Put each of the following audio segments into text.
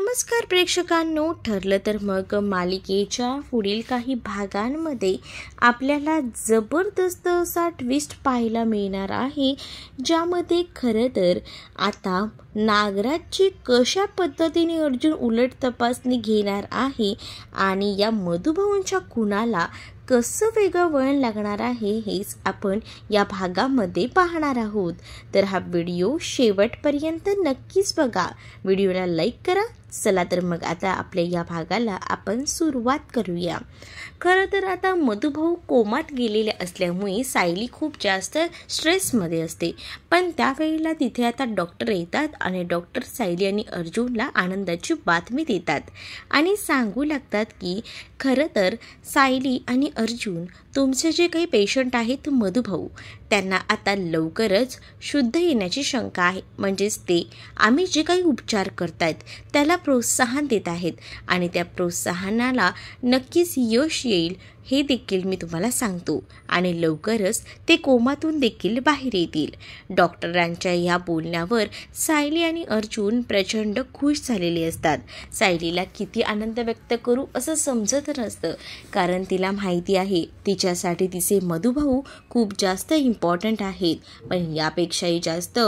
नमस्कार प्रेक्षकांनो, ठरलं तर मग मालिकेच्या पुढील काही भागांमध्ये आपल्याला जबरदस्त असा ट्विस्ट पाहायला मिळणार आहे, ज्यामध्ये खरं तर आता नागराजची कशा पद्धतीने अर्जुन उलट तपासणी घेणार आहे आणि या मधुभाऊंच्या खुनाला कसं वेगळं वळण लागणार आहे हेच आपण या भागामध्ये पाहणार आहोत। तर हा व्हिडिओ शेवटपर्यंत नक्कीच बघा, व्हिडिओला लाईक करा। चला तर मग आता आपल्या या भागाला आपण सुरुवात करूया। खरं तर आता मधुभाऊ कोमात गेलेले असल्यामुळे सायली खूप जास्त स्ट्रेसमध्ये असते, पण त्यावेळेला तिथे आता डॉक्टर येतात आणि डॉक्टर सायली आणि अर्जुनला आनंदाची बातमी देतात आणि सांगू लागतात की खरं तर सायली आणि अर्जुन, तुमचे जे काही पेशंट आहेत मधुभाऊ, त्यांना आता लवकरच शुद्ध येण्याची शंका आहे। म्हणजेच ते आम्ही जे काही उपचार करतायत त्याला प्रोत्साहन देत आहेत आणि त्या प्रोत्साहनाला नक्कीच यश येईल हे देखील मी तुम्हाला सांगतो आणि लवकरच ते कोमातून देखील बाहेर येतील। डॉक्टरांच्या या बोलण्यावर सायली आणि अर्जुन प्रचंड खुश झालेले असतात। सायलीला किती आनंद व्यक्त करू असं समजत नसतं, कारण तिला माहिती आहे तिच्यासाठी तिचे मधुभाऊ खूप जास्त इम्पॉर्टंट आहेत, पण यापेक्षाही जास्त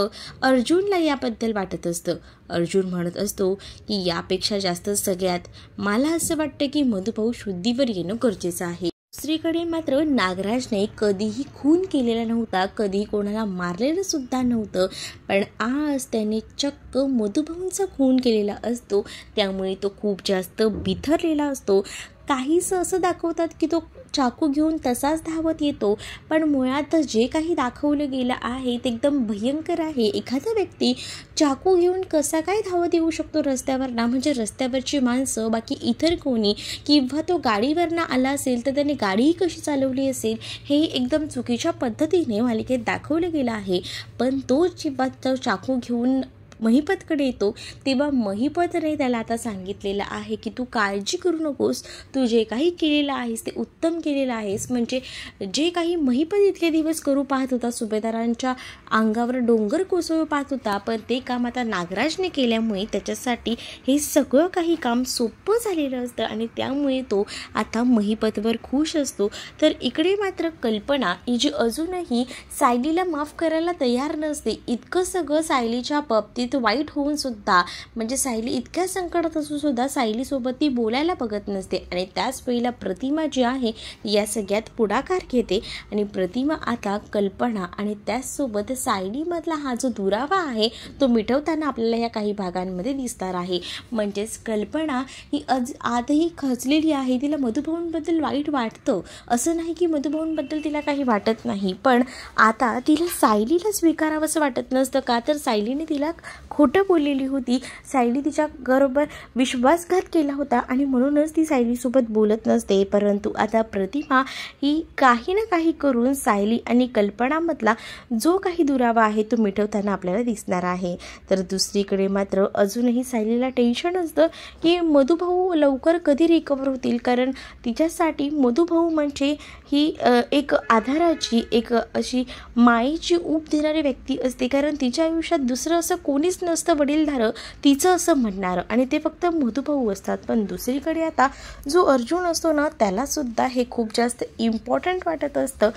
अर्जुनला याबद्दल वाटत असतं। अर्जुन म्हणत असतो की यापेक्षा जास्त सगळ्यात मला असं वाटतं की मधुभाऊ शुद्धीवर येणं गरजेचं आहे। दुसरीकडे मात्र नागराजने कधीही खून केलेला नव्हता, कधीही कोणाला मारलेलं सुद्धा नव्हतं, पण आज त्याने चक्क मधुभाऊंचा खून केलेला असतो, त्यामुळे तो खूप जास्त बिथरलेला असतो। काहीसं असं दाखवतात की तो चाकू घेऊन तसाच धावत येतो, पण मुळात जे काही दाखवलं गेलं आहे ते एकदम भयंकर आहे। एखादा व्यक्ती चाकू घेऊन कसा काय धावत येऊ शकतो रस्त्यावर ना, म्हणजे रस्त्यावरची माणसं बाकी इतर कोणी, किंवा तो गाडीवरनं आला असेल तर त्याने गाडीही कशी चालवली असेल, हे एकदम चुकीच्या पद्धतीने मालिकेत दाखवलं गेलं आहे। पण तो जेव्हा तो चाकू घेऊन महिपतकडे येतो तेव्हा महिपतने त्याला आता सांगितलेलं आहे की तू काळजी करू नकोस, तू जे काही केलेलं आहेस ते उत्तम केलेलं आहेस। म्हणजे जे काही महिपत इतके दिवस करू पाहत होता, सुभेदारांच्या अंगावर डोंगर कोसळू पाहत होता, पण ते काम आता नागराजने केल्यामुळे त्याच्यासाठी हे सगळं काही काम सोपं झालेलं असतं आणि त्यामुळे तो आता महिपतवर खुश असतो। तर इकडे मात्र कल्पना ही जी अजूनही सायलीला माफ करायला तयार नसते। इतकं सगळं सायलीच्या बाबतीत वाईट होऊन सुद्धा, म्हणजे सायली इतक्या संकटात असून सुद्धा सायलीसोबत ती बोलायला बघत नसते आणि त्याच वेळेला प्रतिमा जी आहे या सगळ्यात पुढाकार घेते आणि प्रतिमा आता कल्पना आणि त्याचसोबत सायलीमधला हा जो दुरावा आहे तो मिटवताना आपल्याला या काही भागांमध्ये दिसणार आहे। म्हणजेच कल्पना ही आजही खचलेली आहे, तिला मधुभाऊंबद्दल वाईट वाटतं, असं नाही की मधुभाऊंबद्दल तिला काही वाटत नाही, पण आता तिला सायलीला स्वीकारावंसं वाटत नसतं। का तर सायलीने तिला खोटं बोललेली होती, सायली तिच्या बरोबर विश्वासघात केला होता आणि म्हणूनच ती सायलीसोबत बोलत नसते। परंतु आता प्रतिमा ही काही ना काही करून सायली आणि कल्पनामधला जो काही दुरावा आहे तो मिटवताना आपल्याला दिसणार आहे। तर दुसरीकडे मात्र अजूनही सायलीला टेन्शन असतं की मधुभाऊ लवकर कधी रिकवर होतील, कारण तिच्यासाठी मधुभाऊ म्हणजे ही एक आधाराची, एक अशी मायेची ऊब देणारी व्यक्ती असते, कारण तिच्या आयुष्यात दुसरं असं कोणीच नसतं वडीलधारं तिचं असं म्हणणारं, आणि ते फक्त मधुभाऊ असतात। पण दुसरीकडे आता जो अर्जुन असतो ना, त्याला सुद्धा हे खूप जास्त इम्पॉर्टंट वाटत असतं।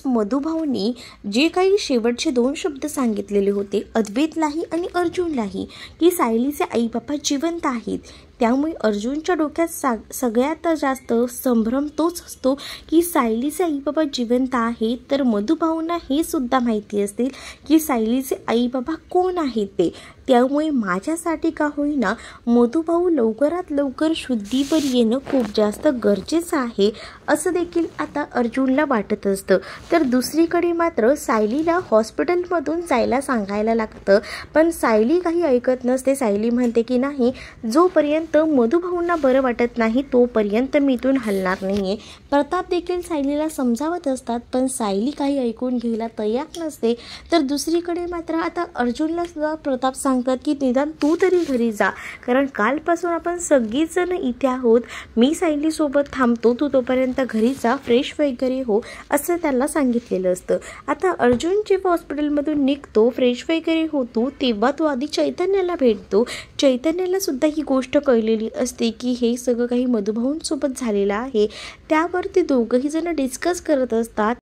मधुभाऊंनी जे काही शेवटचे 2 शब्द सांगितलेले होते अद्वैतलाही आणि अर्जुनलाही, की सायलीचे आई बाबा जिवंत आहेत, त्यामुळे अर्जुनच्या डोक्यात सगळ्यात जास्त संभ्रम तोच असतो की सायलीचे आई बाबा जिवंत आहेत, तर मधुभाऊंना हे सुद्धा माहिती असतील की सायलीचे आई बाबा कोण आहेत ते, त्यामुळे माझ्यासाठी का होईना मधुभाऊ लवकरात लवकर शुद्धीवर येणं खूप जास्त गरजेचं आहे, असं देखील आता अर्जुनला वाटत असतं। तर दुसरीकडे मात्र सायलीला हॉस्पिटलमधून जायला सांगायला लागतं, पण सायली काही ऐकत नसते। सायली म्हणते की नाही, जोपर्यंत मधुभाऊंना बरं वाटत नाही तोपर्यंत मी इथून हलणार नाहीये। प्रताप देखील सायलीला समजावत असतात, पण सायली काही ऐकून घ्यायला तयार नसते। तर दुसरीकडे मात्र आता अर्जुनला सुद्धा प्रताप सांगतात की निदान तू तरी घरी जा, कारण कालपासून आपण सगळीजण इथे आहोत, मी सायलीसोबत थांबतो, तू तोपर्यंत घरी जा, फ्रेश वगैरे हो, असं त्याला सांगितलेलं असतं. आता अर्जुन जेव्हा हॉस्पिटलमधून निघतो, फ्रेश वगैरे होतो, तेव्हा तो आधी चैतन्याला भेटतो. चैतन्याला सुद्धा ही गोष्ट कळलेली असते की हे सगळं काही मधुभाऊंसोबत झालेलं आहे. त्यावर ते दोघंही जण डिस्कस करत असतात.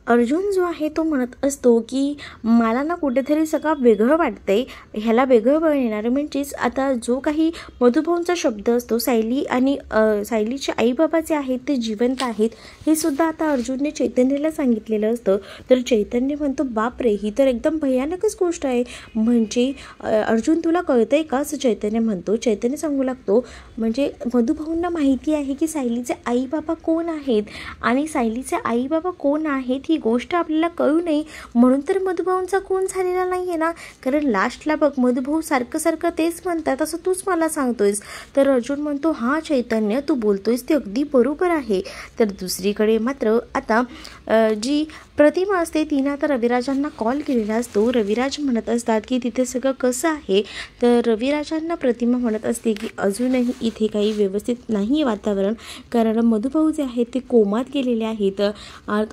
अर्जुन जो आहे तो म्हणत असतो की मला ना कुठेतरी सगळं वेगळं वाटतंय, ह्याला वेगळं बळ येणार. म्हणजेच आता जो काही मधुभाऊंचा शब्द असतो, सायली आणि सायलीचे आईबाबा जे आहेत ते जिवंत आहेत, हे सुद्धा आता अर्जुनने चैतन्याला सांगितलेलं असतं. तर चैतन्य म्हणतो बापरे, ही तर एकदम भयानकच गोष्ट आहे. म्हणजे अर्जुन तुला कळतंय का, असं चैतन्य म्हणतो. चैतन्य सांगू लागतो म्हणजे मधुभाऊंना माहिती आहे की सायलीचे आईबाबा कोण आहेत, आणि सायलीचे आईबाबा कोण आहेत ही गोष्ट आपल्याला कळू नये म्हणून तर मधुभाऊंचा खून झालेला नाही आहे ना. कारण लास्टला बघ मधुभाऊ सारखं तेच म्हणतात, असं तूच मला सांगतोयस. तर अर्जुन म्हणतो हां चैतन्य, तू बोलतोयस ते अगदी बरोबर आहे. तर दुसरीकडे मात्र आता जी प्रतिमा असते तिने आता रविराजांना कॉल केलेला असतो. रविराज म्हणत असतात की तिथे सगळं कसं आहे. तर रविराजांना प्रतिमा म्हणत असते की अजूनही इथे काही व्यवस्थित नाही आहे वातावरण, कारण मधुभाऊ जे आहेत ते कोमात गेलेले आहेत.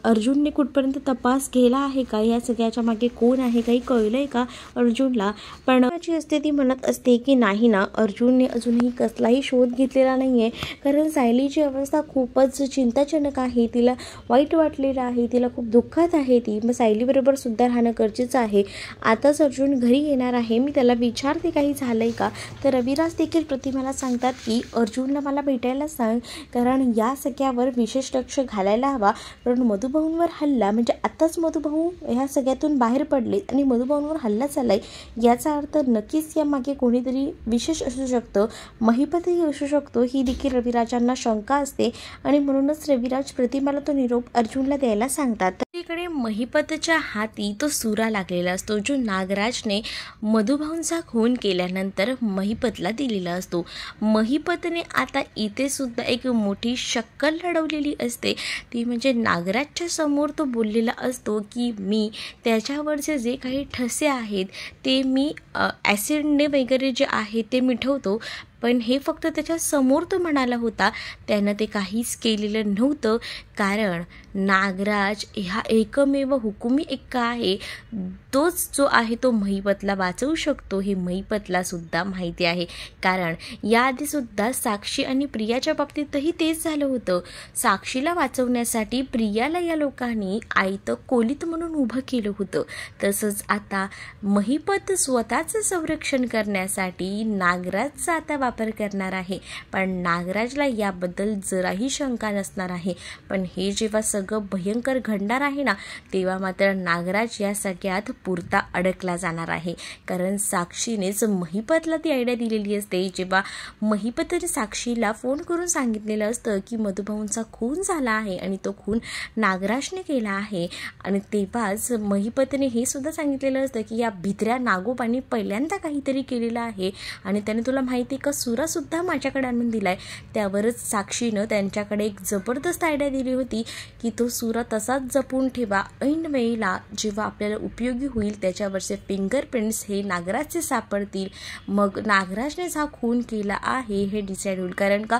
अर्जुनने कुठपर्यंत तपास केला आहे का, या सगळ्याच्या मागे कोण आहे, काही कळलं आहे का अर्जुनला. पण जी असते ती म्हणत असते की नाही ना, अर्जुनने अजूनही कसलाही शोध घेतलेला नाही आहे, कारण सायलीची अवस्था खूपच चिंताजनक आहे, तिला वाईट वाटलेलं आहे, तिला खूप दुःखात आहे ती. मग सायलीबरोबर सुद्धा राहणं गरजेचं आहे. आताच अर्जुन घरी येणार आहे, मी त्याला विचारते काही झालं आहे का. तर रविराज देखील प्रतिमाला सांगतात की अर्जुनला मला भेटायला सांग, कारण या सगळ्यावर विशेष लक्ष घालायला हवा. कारण मधुभाऊंवर हल्ला म्हणजे आत्ताच मधुभाऊ ह्या सगळ्यातून बाहेर पडले आणि मधुभाऊंवर हल्ला चाललाय, याचा अर्थ नक्कीच यामागे कोणीतरी विशेष असू शकतं, महिपतही असू शकतो, ही देखील रविराजांना शंका असते. आणि म्हणूनच रविराज प्रतिमाला तो निरोप अर्जुनला द्यायला सांगतात. इकडे महिपतच्या हाती तो सुरा लागलेला असतो, जो नागराजने मधुभाऊंचा खून केल्यानंतर महिपतला दिलेला असतो. महिपतने आता इथे सुद्धा एक मोठी शक्कल लढवलेली असते, ती म्हणजे नागराजच्या समोर तो बोललेला असतो की मी त्याच्यावरचे जे काही ठसे आहेत ते मी ॲसिडने वगैरे जे आहे ते मिटवतो, पण हे फक्त त्याच्या समोर तो म्हणाला होता, त्यानं ते काहीच केलेलं नव्हतं. कारण नागराज ह्या एकमेव हुकुमी एक्का आहे, तोच जो आहे तो महिपतला वाचवू शकतो, हे महिपतला सुद्धा माहिती आहे. कारण याआधीसुद्धा साक्षी आणि प्रियाच्या बाबतीतही तेच झालं होतं. साक्षीला वाचवण्यासाठी प्रियाला या लोकांनी आयतं कोलीत म्हणून उभं केलं होतं. तसंच आता महिपत स्वतःचं संरक्षण करण्यासाठी नागराजचा आता वापर करणार आहे, पण नागराजला याबद्दल जराही शंका नसणार आहे. पण हे जेव्हा सगळं भयंकर घडणार आहे ना, तेव्हा मात्र नागराज या सगळ्यात पुरता अडकला जाणार आहे. कारण साक्षीनेच महिपतला ती आयडिया दिलेली असते. जेव्हा महिपतने साक्षीला फोन करून सांगितलेलं असतं की मधुभाऊंचा खून झाला आहे आणि तो खून नागराजने केला आहे, आणि तेव्हाच महिपतने हे सुद्धा सांगितलेलं असतं की या भित्र्या नागोबांनी पहिल्यांदा काहीतरी केलेलं आहे आणि त्याने तुला माहिती का सुरासुद्धा माझ्याकडे आणून दिलाय. त्यावरच साक्षीनं त्यांच्याकडे एक जबरदस्त आयडिया दिली होती की तो सुरा तसाच जपून ठेवा, ऐन वेळेला जेव्हा आपल्याला उपयोगी होईल त्याच्यावरचे फिंगरप्रिंट्स हे नागराजचे सापडतील, मग नागराजनेच हा खून केला आहे हे डिसाईड होईल. कारण का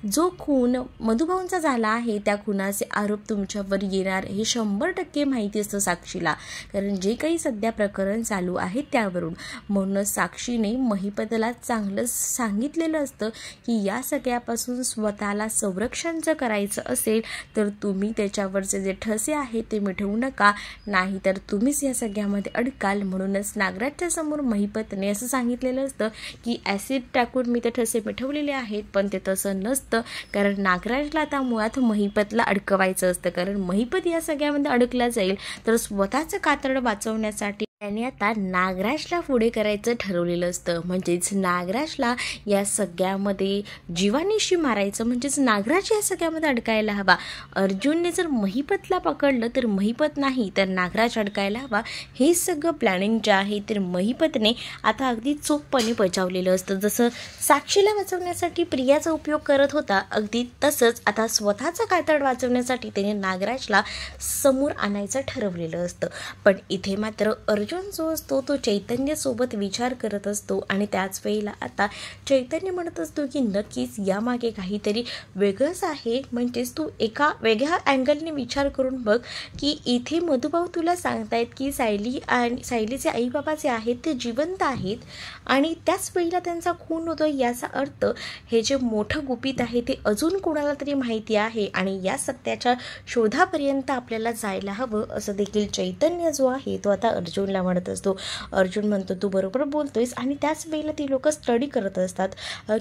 जो खून मधुभाऊंचा झाला आहे त्या खुनाचे आरोप तुमच्यावर येणार हे 100% माहिती असतं साक्षीला, कारण जे काही सध्या प्रकरण चालू आहे त्यावरून. म्हणूनच साक्षीने महिपतला चांगलं सांगितलेलं असतं की या सगळ्यापासून स्वतःला संरक्षण जर करायचं असेल तर तुम्ही त्याच्यावरचे जे ठसे आहेत ते मिटवू नका, नाही तर तुम्हीच या सगळ्यामध्ये अडकाल. म्हणूनच नागराजच्या समोर महिपतने असं सांगितलेलं असतं की ॲसिड टाकून मी ते ठसे मिटवलेले आहेत, पण ते तसं नसतं, कारण नागराजला आता मुळात महिपतला अडकवायचं असतं. कारण महिपत या सगळ्यामध्ये अडकला जाईल तर स्वतःचं कातड वाचवण्यासाठी त्याने आता नागराजला पुढे करायचं ठरवलेलं असतं. म्हणजेच नागराजला या सगळ्यामध्ये जीवानिशी मारायचं, म्हणजेच नागराज या सगळ्यामध्ये अडकायला हवा. अर्जुनने जर महिपतला पकडलं तर महिपत नाही तर नागराज अडकायला हवा. हे सगळं प्लॅनिंग जे आहे तर महिपतने आता अगदी चोखपणे बजावलेलं असतं. जसं साक्षीला वाचवण्यासाठी प्रियाचा उपयोग करत होता, अगदी तसंच आता स्वतःचं कातड वाचवण्यासाठी त्याने नागराजला समोर आणायचं ठरवलेलं असतं. पण इथे मात्र अर्जुन जो असतो तो चैतन्यासोबत विचार करत असतो आणि त्याच वेळेला आता चैतन्य म्हणत असतो की नक्कीच यामागे काहीतरी वेगळंच आहे, म्हणजेच तू एका वेगळ्या अँगलने विचार करून बघ की इथे मधुभाऊ तुला सांगतायत की सायली आणि सायलीचे आई बाबा जे आहेत ते जिवंत आहेत आणि त्याच वेळेला त्यांचा खून होतो। याचा अर्थ हे जे मोठं गुपित आहे ते अजून कोणाला तरी माहिती आहे आणि या सत्याच्या शोधापर्यंत आपल्याला जायला हवं, असं देखील चैतन्य जो आहे तो आता अर्जुनला म्हणत असतो। अर्जुन म्हणतो तू बरोबर बोलतोयस आणि त्याच वेळेला ती लोक स्टडी करत असतात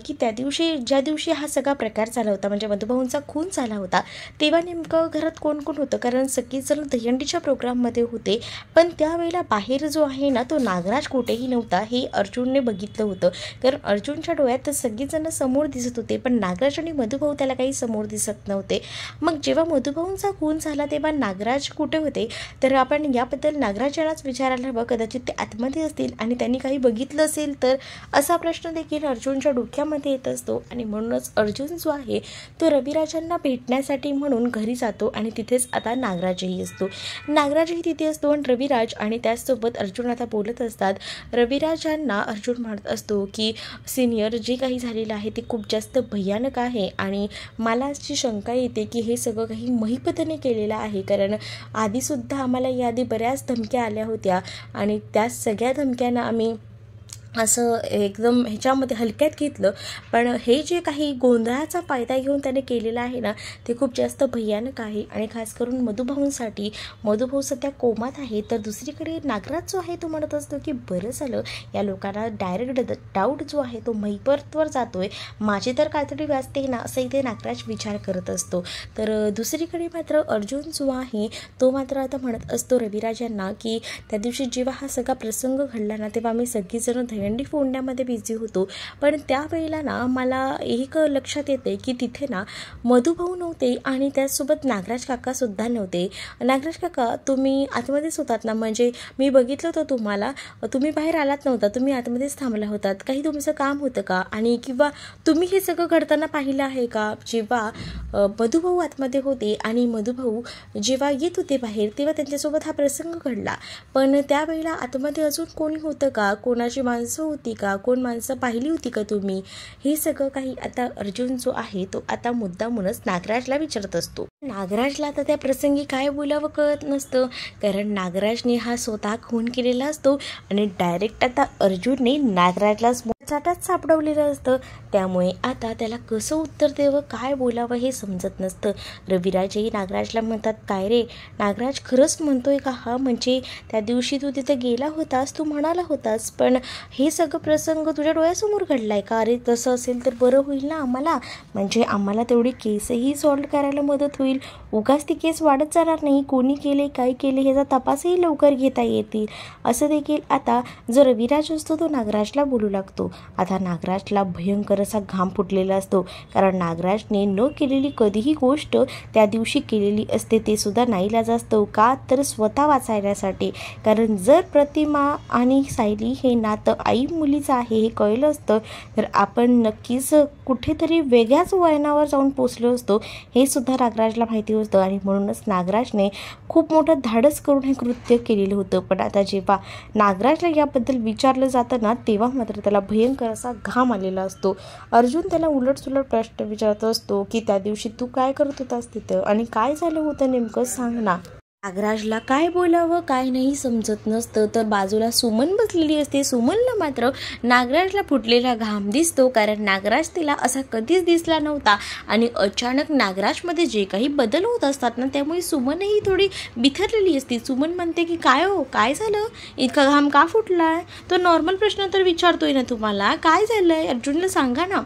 की त्या दिवशी ज्या दिवशी हा सगळा प्रकार झाला होता म्हणजे मधुभाऊंचा खून झाला होता तेव्हा नेमकं घरात कोण कोण होतं, कारण सगळेच जण दहीहंडीच्या प्रोग्राममध्ये होते पण त्यावेळेला बाहेर जो आहे ना तो नागराज कुठेही नव्हता हे अर्जुनने बघितलं होतं, कारण अर्जुनच्या डोळ्यात सगळेजण समोर दिसत होते पण नागराज आणि मधुभाऊ त्याला काही समोर दिसत नव्हते। मग जेव्हा मधुभाऊंचा खून झाला तेव्हा नागराज कुठे होते, तर आपण याबद्दल नागराज यांनाच विचारायला हवं, कदाचित ते आतमध्ये असतील आणि त्यांनी काही बघितलं असेल तर, असा प्रश्न देखील अर्जुनच्या डोक्यामध्ये येत असतो। आणि म्हणूनच अर्जुन जो आहे तो रविराजांना भेटण्यासाठी म्हणून घरी जातो आणि तिथेच आता नागराजही असतो। नागराजही तिथे असतो आणि रविराज आणि त्याचसोबत अर्जुन आता बोलत असतात। रविराजांना अर्जुन म्हणत असतो की सिनियर जे काही झालेलं आहे ते खूप जास्त भयानक आहे आणि मला अशी शंका येते की हे सगळं काही महिपतीने केलेलं आहे, कारण आधीसुद्धा आम्हाला याआधी बऱ्याच धमक्या आल्या होत्या आणि त्या सगळ्या धमक्यांना आम्ही असं एकदम ह्याच्यामध्ये हलक्यात घेतलं, पण हे जे काही गोंधळाचा फायदा घेऊन त्याने केलेला आहे ना ते खूप जास्त भयानक आहे आणि खास करून मधुभाऊंसाठी। मधुभाऊ सध्या कोमात आहे तर दुसरीकडे नागराज जो आहे तो म्हणत असतो की बरं झालं या लोकांना डायरेक्ट डाऊट जो आहे तो महिपतवर जातोय, माझी तर काहीतरी वाचते ना, असं इथे नागराज विचार करत असतो। तर दुसरीकडे मात्र अर्जुन जो आहे तो मात्र आता म्हणत असतो रविराजांना की त्या दिवशी जेव्हा हा सगळा प्रसंग घडला ना तेव्हा आम्ही सगळीजण दहीहंडी फोडण्यामध्ये बिझी होतो, पण त्यावेळेला ना मला एक लक्षात येते की तिथे ना मधुभाऊ नव्हते आणि त्याचसोबत नागराज काकासुद्धा नव्हते। नागराज काका तुम्ही आतमध्येच होतात ना, म्हणजे मी बघितलं होतं तुम्हाला, तुम्ही बाहेर आलात नव्हता, तुम्ही आतमध्येच थांबला होतात, काही तुमचं काम होतं का, आणि किंवा तुम्ही हे सगळं घडताना पाहिलं आहे का? जेव्हा मधुभाऊ आतमध्ये होते आणि मधुभाऊ जेव्हा येत होते बाहेर तेव्हा त्यांच्यासोबत हा प्रसंग घडला, पण त्यावेळेला आतमध्ये अजून कोणी होतं का, कोणाची माणसं होती का, कोण माणसं पाहिली होती का तुम्ही? हे सगळं काही आता अर्जुन जो आहे तो आता मुद्दामूनच नागराजला विचारत असतो। नागराजला आता त्या प्रसंगी काय बोलावं कळत नसतं, कारण नागराजने हा स्वतः खून केलेला असतो आणि डायरेक्ट आता अर्जुनने नागराजलाच चाटात सापडवलेलं असतं, त्यामुळे आता त्याला कसं उत्तर द्यावं काय बोलावं हे समजत नसतं। रविराजही नागराजला म्हणतात काय रे नागराज खरंच म्हणतोय का हा, म्हणजे त्या दिवशी तू तिथे गेला होतास, तू म्हणाला होतास, पण हे सगळं प्रसंग तुझ्या डोळ्यासमोर घडलाय का? अरे तसं असेल तर बरं होईल ना आम्हाला, म्हणजे आम्हाला तेवढी केसही सॉल्व्ह करायला मदत होईल, उगाच ती केस वाढत जाणार नाही, कोणी केले काय केले ह्याचा तपासही लवकर घेता येतील, असं देखील आता जो रविराज असतो तो नागराजला बोलू लागतो। आता नागराजला भयंकर असा घाम फुटलेला असतो, कारण नागराजने न केलेली कधीही गोष्ट त्या दिवशी केलेली असते, ते सुद्धा नाईलाज असतो का तर स्वतः वाचण्यासाठी, कारण जर प्रतिमा आणि सायली हे नातं आई मुलीचं आहे हे कळलं असतं तर आपण नक्कीच कुठेतरी वेगळ्याच वळणावर जाऊन पोचलो असतो, हे सुद्धा नागराजला माहिती होतं आणि म्हणूनच नागराजने खूप मोठं धाडस करून हे कृत्य केलेलं होतं। पण आता जेव्हा नागराजला याबद्दल विचारलं जातं ना तेव्हा मात्र त्याला भयंकर असा घाम आलेला असतो। अर्जुन त्याला उलटसुलट प्रश्न विचारत असतो की त्या दिवशी तू काय करत होतास तिथं आणि काय झालं होतं नेमकं सांग ना। नागराजला काय बोलावं काय नाही समजत नसतं, तर बाजूला सुमन बसलेली असते। सुमनला मात्र नागराजला फुटलेला घाम दिसतो, कारण नागराज तिला असा कधीच दिसला नव्हता आणि अचानक नागराजमध्ये जे काही बदल होत असतात ना त्यामुळे सुमनही थोडी बिथरलेली असते। सुमन म्हणते की काय हो काय झालं, इतका घाम का फुटलाय? तो नॉर्मल प्रश्न तर विचारतोय ना तुम्हाला, काय झालंय अर्जुनला सांगा ना।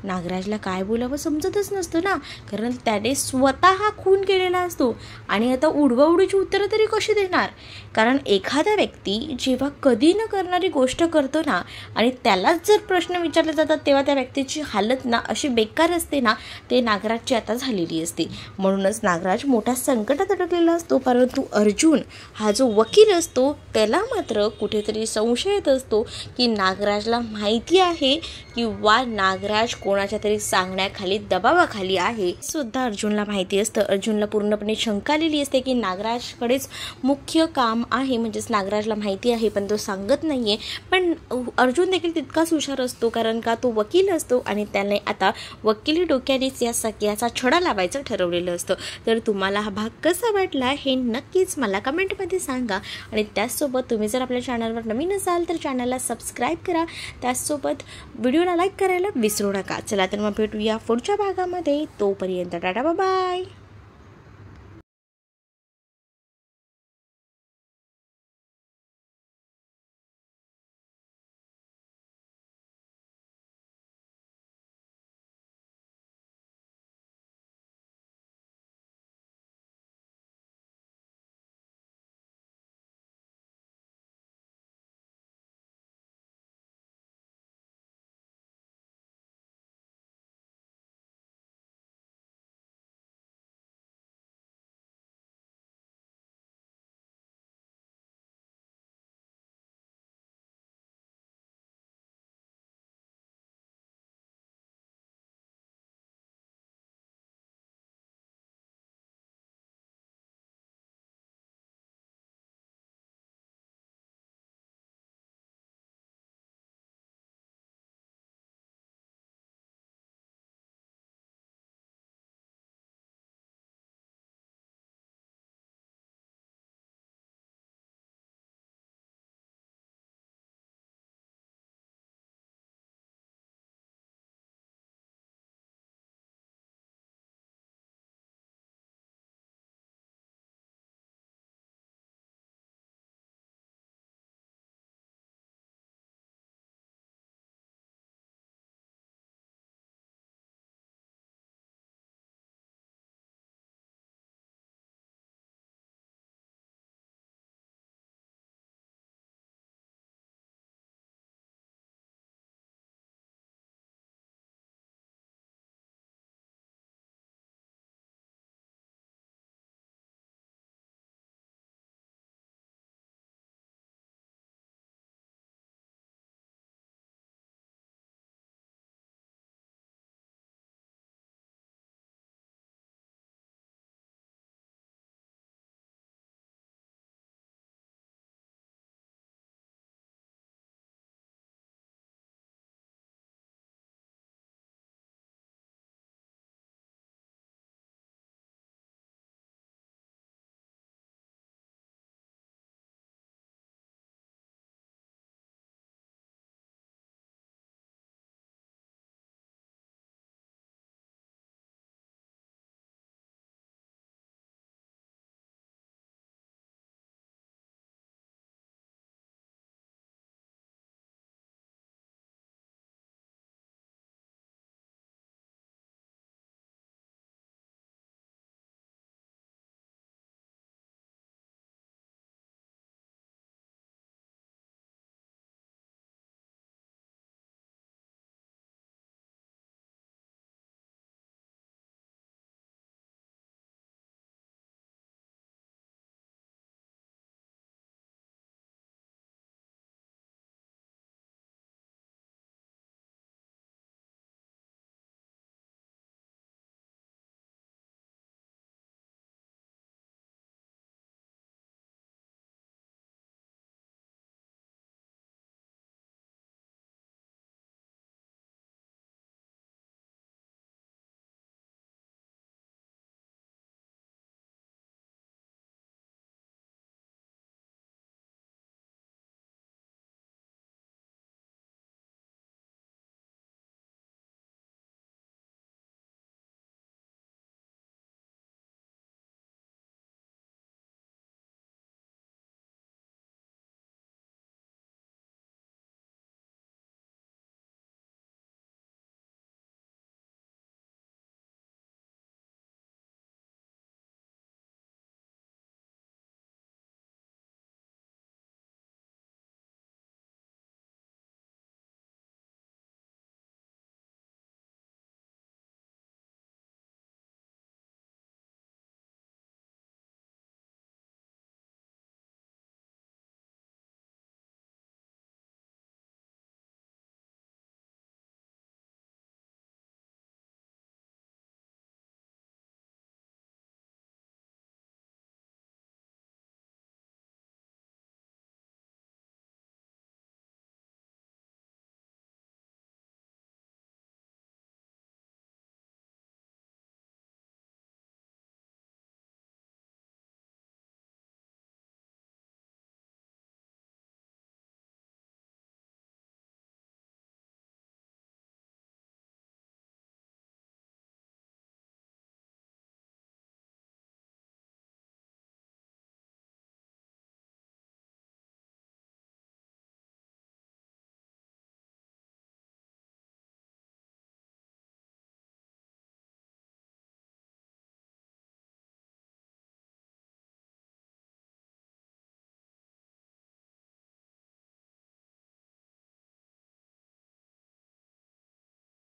नागराजला काय बोलावं समजतच नसतं ना, कारण त्याने स्वतः हा खून केलेला असतो आणि आता उडवाउडीची उत्तरं तरी कशी देणार, कारण एखादा व्यक्ती जेव्हा कधी न करणारी गोष्ट करतो ना आणि त्यालाच जर प्रश्न विचारले जातात तेव्हा त्या व्यक्तीची हालत ना अशी बेकार असते ना, ते नागराजची आता झालेली असते। म्हणूनच नागराज मोठ्या संकटात अडकलेला असतो, परंतु अर्जुन हा जो वकील असतो त्याला मात्र कुठेतरी संशय येत असतो की नागराजला माहिती आहे किंवा नागराज कोणाच्या तरी सांगण्याखाली दबावाखाली आहे सुद्धा अर्जुनला माहिती असतं. अर्जुनला पूर्णपणे शंका आलेली असते की नागराजकडेच मुख्य काम आहे, म्हणजेच नागराजला माहिती आहे पण तो सांगत नाहीये. पण अर्जुन देखील तितकाच हुशार असतो, कारण का तो वकील असतो आणि त्याने आता वकिली डोक्यानेच या सगळ्याचा छडा लावायचं ठरवलेलं असतं. तर तुम्हाला हा भाग कसा वाटला हे नक्कीच मला कमेंटमध्ये सांगा. आणि त्याचसोबत तुम्ही जर आपल्या चॅनलवर नवीन असाल तर चॅनलला सबस्क्राईब करा. त्याचसोबत व्हिडिओला लाईक करायला विसरू नका. चला तर मग भेटूया पुढच्या भागामध्ये. तोपर्यंत टाटा बाय.